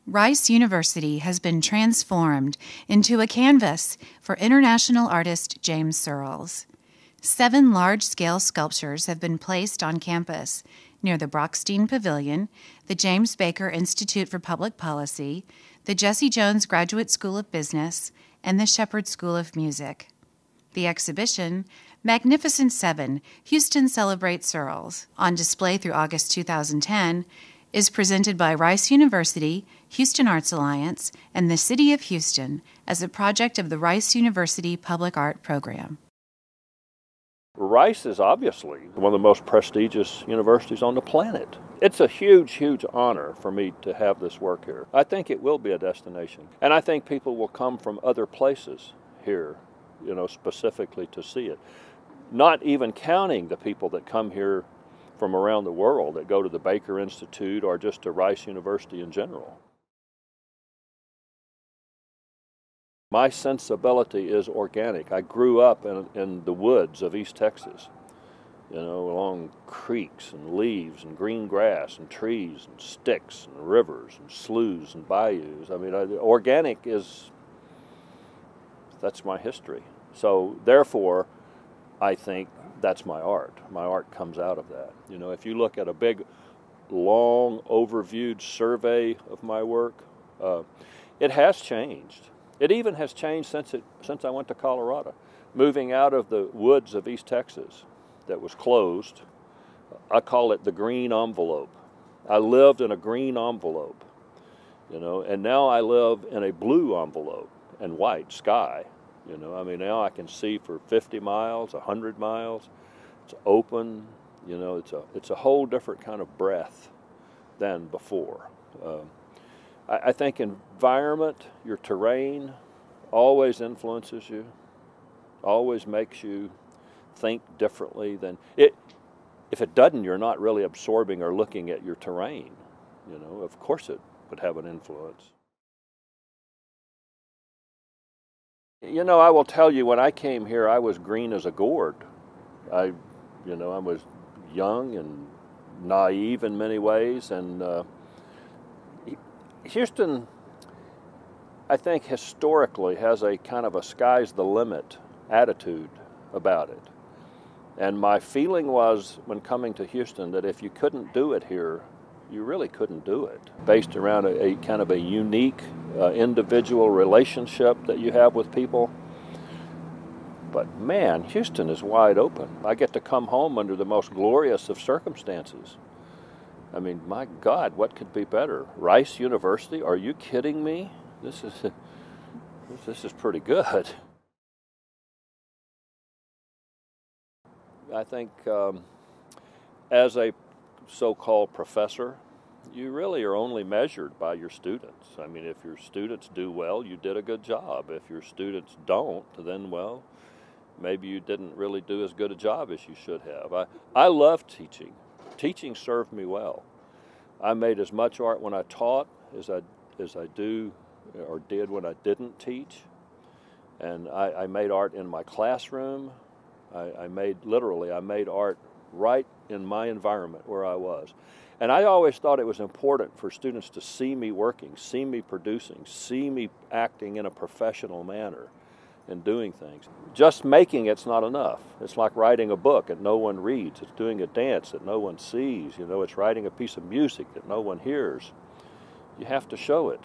Rice University has been transformed into a canvas for international artist James Surls. 7 large-scale sculptures have been placed on campus near the Brockstein Pavilion, the James Baker Institute for Public Policy, the Jesse Jones Graduate School of Business, and the Shepherd School of Music. The exhibition, Magnificent 7, Houston Celebrates Surls, on display through August 2010, is presented by Rice University, Houston Arts Alliance, and the City of Houston as a project of the Rice University Public Art Program. Rice is obviously one of the most prestigious universities on the planet. It's a huge, huge honor for me to have this work here. I think it will be a destination. And I think people will come from other places here, specifically to see it. Not even counting the people that come here from around the world that go to the Baker Institute or just to Rice University in general. My sensibility is organic. I grew up in the woods of East Texas, along creeks and leaves and green grass and trees and sticks and rivers and sloughs and bayous. Organic that's my history. So therefore, I think that's my art. My art comes out of that. If you look at a big, long, overviewed survey of my work, it has changed. It even has changed since I went to Colorado. Moving out of the woods of East Texas that was closed, I call it the green envelope. I lived in a green envelope, and now I live in a blue envelope and white sky. Now I can see for 50 miles, 100 miles. It's open, it's a whole different kind of breath than before. I think environment, your terrain, always influences you, always makes you think differently than it. If it doesn't, you're not really absorbing or looking at your terrain. Of course it would have an influence. I will tell you, when I came here, I was green as a gourd. I was young and naive in many ways, and Houston, I think, historically has a kind of a sky's the limit attitude about it. And my feeling was, when coming to Houston, that if you couldn't do it here, you really couldn't do it. Based around a kind of a unique individual relationship that you have with people. But man, Houston is wide open. I get to come home under the most glorious of circumstances. My God, what could be better? Rice University? Are you kidding me? This is pretty good. I think as a so-called professor, you really are only measured by your students. If your students do well, you did a good job. If your students don't, then, well, maybe you didn't really do as good a job as you should have. I love teaching. Teaching served me well. I made as much art when I taught as I do or did when I didn't teach. And I made art in my classroom. I made art right in my environment where I was. And I always thought it was important for students to see me working, see me producing, see me acting in a professional manner and doing things. Just making it's not enough. It's like writing a book that no one reads. It's doing a dance that no one sees. It's writing a piece of music that no one hears. You have to show it.